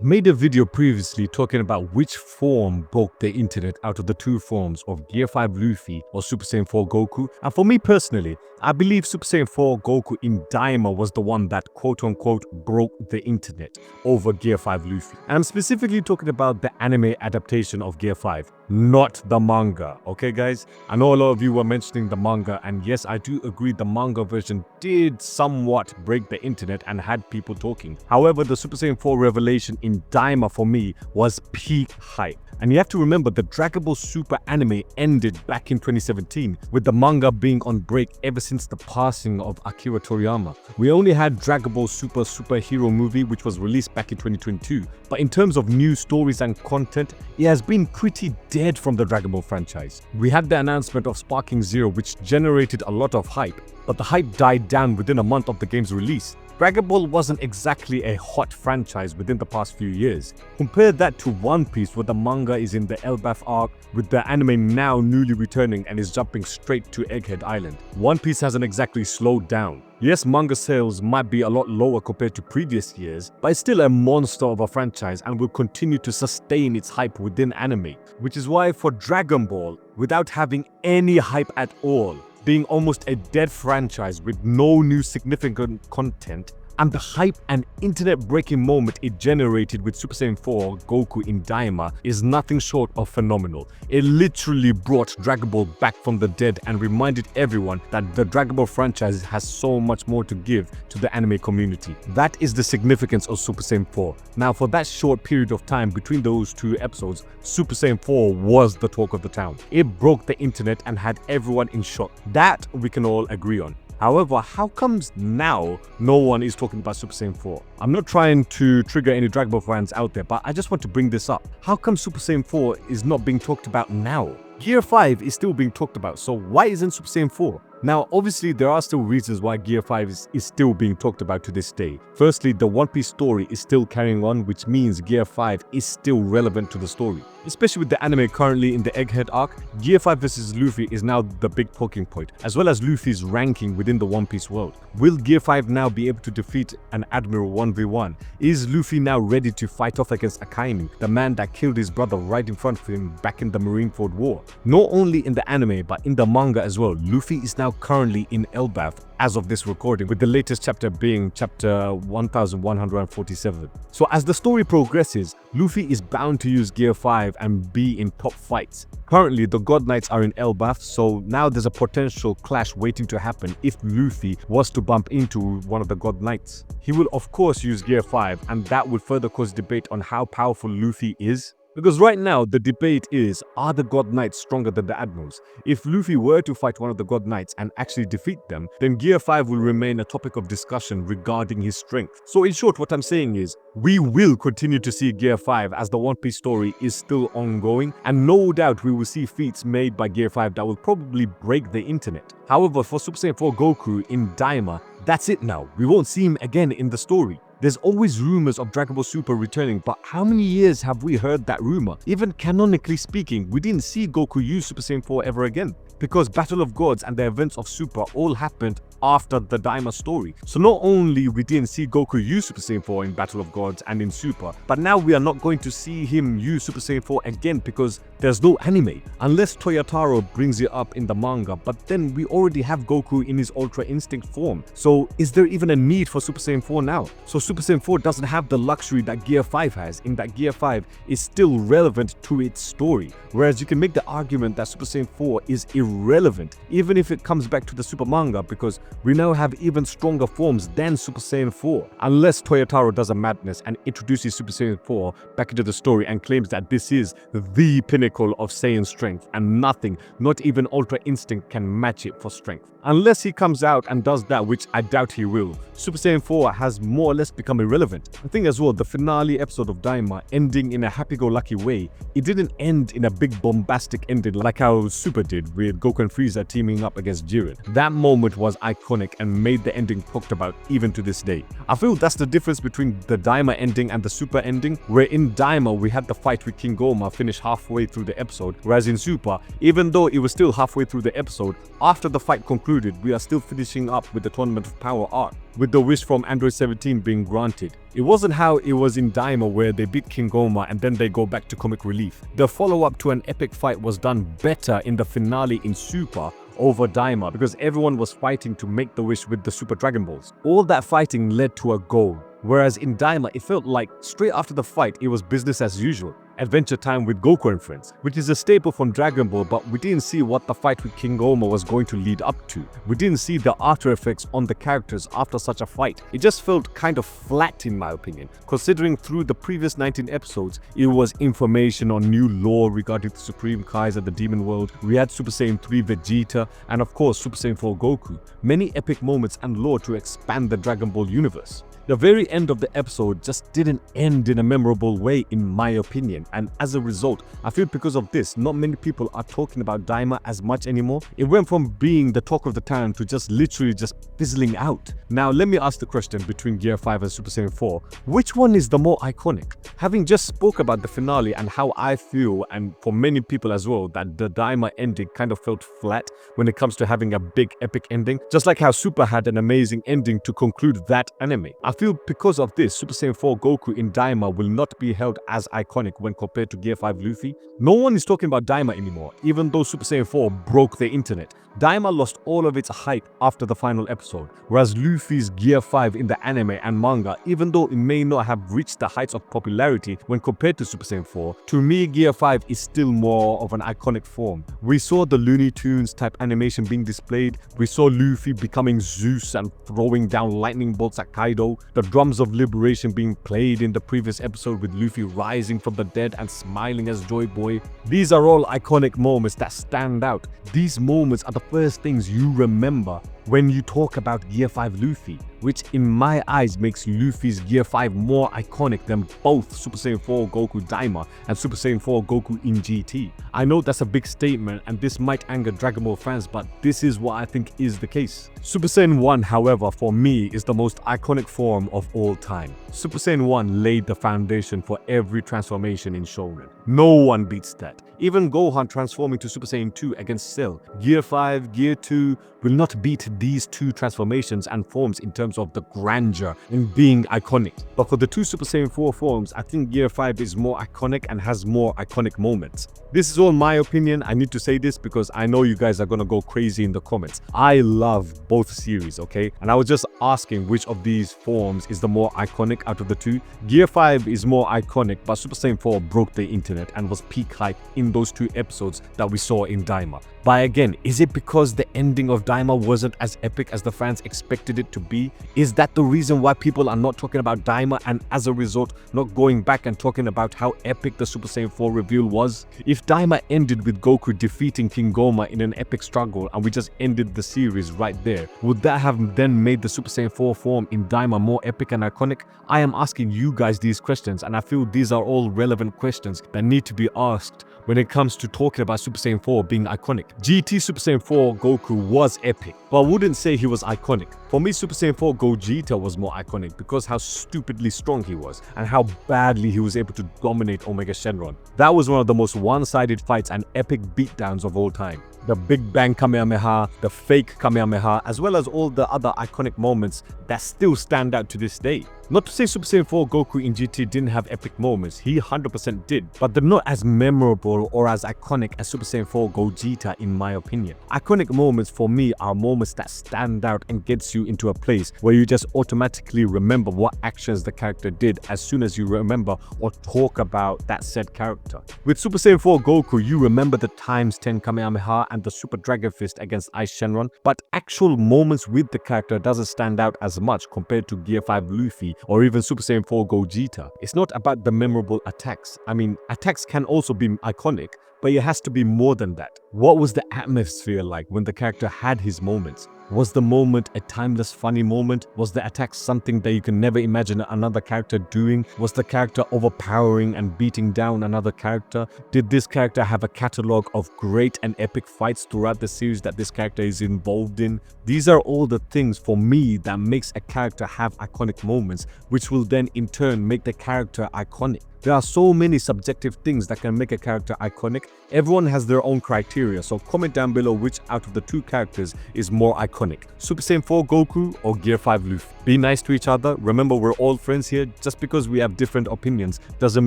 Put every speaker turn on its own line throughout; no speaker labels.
made a video previously talking about which form broke the internet out of the two forms of Gear 5 Luffy or Super Saiyan 4 Goku. And for me personally, I believe Super Saiyan 4 Goku in Daima was the one that quote-unquote broke the internet over Gear 5 Luffy. And I'm specifically talking about the anime adaptation of Gear 5, not the manga. Okay guys, I know a lot of you were mentioning the manga, and yes, I do agree the manga version did somewhat break the internet and had people talking. However, the Super Saiyan 4 revelation in Daima for me was peak hype. And you have to remember the Dragon Ball Super anime ended back in 2017, with the manga being on break ever since the passing of Akira Toriyama. We only had Dragon Ball Super superhero movie, which was released back in 2022. But in terms of new stories and content, it has been pretty dead from the Dragon Ball franchise. We had the announcement of Sparking Zero, which generated a lot of hype, but the hype died down within a month of the game's release. Dragon Ball wasn't exactly a hot franchise within the past few years. Compare that to One Piece, where the manga is in the Elbaf arc, with the anime now newly returning and is jumping straight to Egghead Island. One Piece hasn't exactly slowed down. Yes, manga sales might be a lot lower compared to previous years, but it's still a monster of a franchise and will continue to sustain its hype within anime. Which is why for Dragon Ball, without having any hype at all, being almost a dead franchise with no new significant content, and the hype and internet-breaking moment it generated with Super Saiyan 4 Goku in Daima is nothing short of phenomenal. It literally brought Dragon Ball back from the dead and reminded everyone that the Dragon Ball franchise has so much more to give to the anime community. That is the significance of Super Saiyan 4. Now, for that short period of time between those two episodes, Super Saiyan 4 was the talk of the town. It broke the internet and had everyone in shock. That we can all agree on. However, how comes now no one is talking about Super Saiyan 4? I'm not trying to trigger any Dragon Ball fans out there, but I just want to bring this up. How come Super Saiyan 4 is not being talked about now? Gear 5 is still being talked about, so why isn't Super Saiyan 4? Now, obviously, there are still reasons why Gear 5 is still being talked about to this day. Firstly, the One Piece story is still carrying on, which means Gear 5 is still relevant to the story. Especially with the anime currently in the Egghead arc, Gear 5 vs Luffy is now the big talking point, as well as Luffy's ranking within the One Piece world. Will Gear 5 now be able to defeat an Admiral 1v1? Is Luffy now ready to fight off against Akainu, the man that killed his brother right in front of him back in the Marineford War? Not only in the anime, but in the manga as well, Luffy is now currently in Elbaf as of this recording, with the latest chapter being chapter 1147. So as the story progresses, Luffy is bound to use Gear 5 and be in top fights. Currently, the God Knights are in Elbaf, so now there's a potential clash waiting to happen if Luffy was to bump into one of the God Knights. He will of course use Gear 5, and that would further cause debate on how powerful Luffy is. Because right now, the debate is, are the God Knights stronger than the Admirals? If Luffy were to fight one of the God Knights and actually defeat them, then Gear 5 will remain a topic of discussion regarding his strength. So in short, what I'm saying is, we will continue to see Gear 5 as the One Piece story is still ongoing, and no doubt we will see feats made by Gear 5 that will probably break the internet. However, for Super Saiyan 4 Goku in Daima, that's it now. We won't see him again in the story. There's always rumors of Dragon Ball Super returning, but how many years have we heard that rumor? Even canonically speaking, we didn't see Goku use Super Saiyan 4 ever again, because Battle of Gods and the events of Super all happened after the Daima story. So not only we didn't see Goku use Super Saiyan 4 in Battle of Gods and in Super, but now we are not going to see him use Super Saiyan 4 again because there's no anime. Unless Toyotaro brings it up in the manga, but then we already have Goku in his Ultra Instinct form. So is there even a need for Super Saiyan 4 now? So Super Saiyan 4 doesn't have the luxury that Gear 5 has, in that Gear 5 is still relevant to its story. Whereas you can make the argument that Super Saiyan 4 is irrelevant, even if it comes back to the Super manga, because we now have even stronger forms than Super Saiyan 4. Unless Toyotaro does a madness and introduces Super Saiyan 4 back into the story and claims that this is the pinnacle of Saiyan strength and nothing, not even Ultra Instinct, can match it for strength. Unless he comes out and does that, which I doubt he will, Super Saiyan 4 has more or less become irrelevant. I think as well, the finale episode of Daima ending in a happy-go-lucky way, it didn't end in a big bombastic ending like how Super did with Goku and Frieza teaming up against Jiren. That moment was iconic and made the ending talked about even to this day. I feel that's the difference between the Daima ending and the Super ending, where in Daima we had the fight with King Goma finish halfway through the episode, whereas in Super, even though it was still halfway through the episode, after the fight concluded, we are still finishing up with the Tournament of Power arc, with the wish from Android 17 being taken granted. It wasn't how it was in Daima where they beat King Goma and then they go back to comic relief. The follow-up to an epic fight was done better in the finale in Super over Daima because everyone was fighting to make the wish with the Super Dragon Balls. All that fighting led to a goal. Whereas in Daima, it felt like straight after the fight, it was business as usual. Adventure time with Goku and friends, which is a staple from Dragon Ball, but we didn't see what the fight with King Goma was going to lead up to. We didn't see the after effects on the characters after such a fight. It just felt kind of flat in my opinion, considering through the previous 19 episodes, it was information on new lore regarding the Supreme Kais of the Demon World. We had Super Saiyan 3 Vegeta, and of course Super Saiyan 4 Goku. Many epic moments and lore to expand the Dragon Ball universe. The very end of the episode just didn't end in a memorable way in my opinion, and as a result, I feel because of this, not many people are talking about Daima as much anymore. It went from being the talk of the town to just literally just fizzling out. Now let me ask the question between Gear 5 and Super Saiyan 4, which one is the more iconic? Having just spoke about the finale and how I feel, and for many people as well, that the Daima ending kind of felt flat when it comes to having a big epic ending, just like how Super had an amazing ending to conclude that anime. I feel because of this, Super Saiyan 4 Goku in Daima will not be held as iconic when compared to Gear 5 Luffy. No one is talking about Daima anymore, even though Super Saiyan 4 broke the internet. Daima lost all of its hype after the final episode, whereas Luffy's Gear 5 in the anime and manga, even though it may not have reached the heights of popularity when compared to Super Saiyan 4, to me Gear 5 is still more of an iconic form. We saw the Looney Tunes type animation being displayed, we saw Luffy becoming Zeus and throwing down lightning bolts at Kaido, the drums of liberation being played in the previous episode with Luffy rising from the dead and smiling as Joy Boy. These are all iconic moments that stand out. These moments are the first things you remember when you talk about Gear 5 Luffy, which in my eyes makes Luffy's Gear 5 more iconic than both Super Saiyan 4 Goku Daima and Super Saiyan 4 Goku in GT. I know that's a big statement and this might anger Dragon Ball fans, but this is what I think is the case. Super Saiyan 1, however, for me is the most iconic form of all time. Super Saiyan 1 laid the foundation for every transformation in Shonen. No one beats that. Even Gohan transforming to Super Saiyan 2 against Cell. Gear 5, Gear 2 will not beat these two transformations and forms in terms of the grandeur and being iconic. But for the two Super Saiyan 4 forms, I think Gear 5 is more iconic and has more iconic moments. This is all my opinion. I need to say this because I know you guys are gonna go crazy in the comments. I love both series, okay? And I was just asking which of these forms is the more iconic out of the two. Gear 5 is more iconic, but Super Saiyan 4 broke the internet and was peak hype in those two episodes that we saw in Daima. But again, is it because the ending of Daima wasn't as epic as the fans expected it to be? Is that the reason why people are not talking about Daima and as a result not going back and talking about how epic the Super Saiyan 4 reveal was? If Daima ended with Goku defeating King Goma in an epic struggle and we just ended the series right there, would that have then made the Super Saiyan 4 form in Daima more epic and iconic? I am asking you guys these questions and I feel these are all relevant questions that need to be asked when it comes to talking about Super Saiyan 4 being iconic. GT Super Saiyan 4 Goku was epic, but I wouldn't say he was iconic. For me, Super Saiyan 4 Gogeta was more iconic because how stupidly strong he was and how badly he was able to dominate Omega Shenron. That was one of the most one-sided fights and epic beatdowns of all time. The Big Bang Kamehameha, the fake Kamehameha, as well as all the other iconic moments that still stand out to this day. Not to say Super Saiyan 4 Goku in GT didn't have epic moments, he 100% did, but they're not as memorable or as iconic as Super Saiyan 4 Gogeta in my opinion. Iconic moments for me are moments that stand out and gets you into a place where you just automatically remember what actions the character did as soon as you remember or talk about that said character. With Super Saiyan 4 Goku, you remember the ×10 Kamehameha and the Super Dragon Fist against Ice Shenron, but actual moments with the character doesn't stand out as much compared to Gear 5 Luffy or even Super Saiyan 4 Gogeta. It's not about the memorable attacks. I mean, attacks can also be iconic, but it has to be more than that. What was the atmosphere like when the character had his moments? Was the moment a timeless funny moment? Was the attack something that you can never imagine another character doing? Was the character overpowering and beating down another character? Did this character have a catalogue of great and epic fights throughout the series that this character is involved in? These are all the things for me that makes a character have iconic moments, which will then in turn make the character iconic. There are so many subjective things that can make a character iconic. Everyone has their own criteria, so comment down below which out of the two characters is more iconic. Super Saiyan 4 Goku or Gear 5 Luffy? Be nice to each other. Remember, we're all friends here. Just because we have different opinions doesn't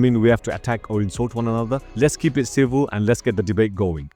mean we have to attack or insult one another. Let's keep it civil and let's get the debate going.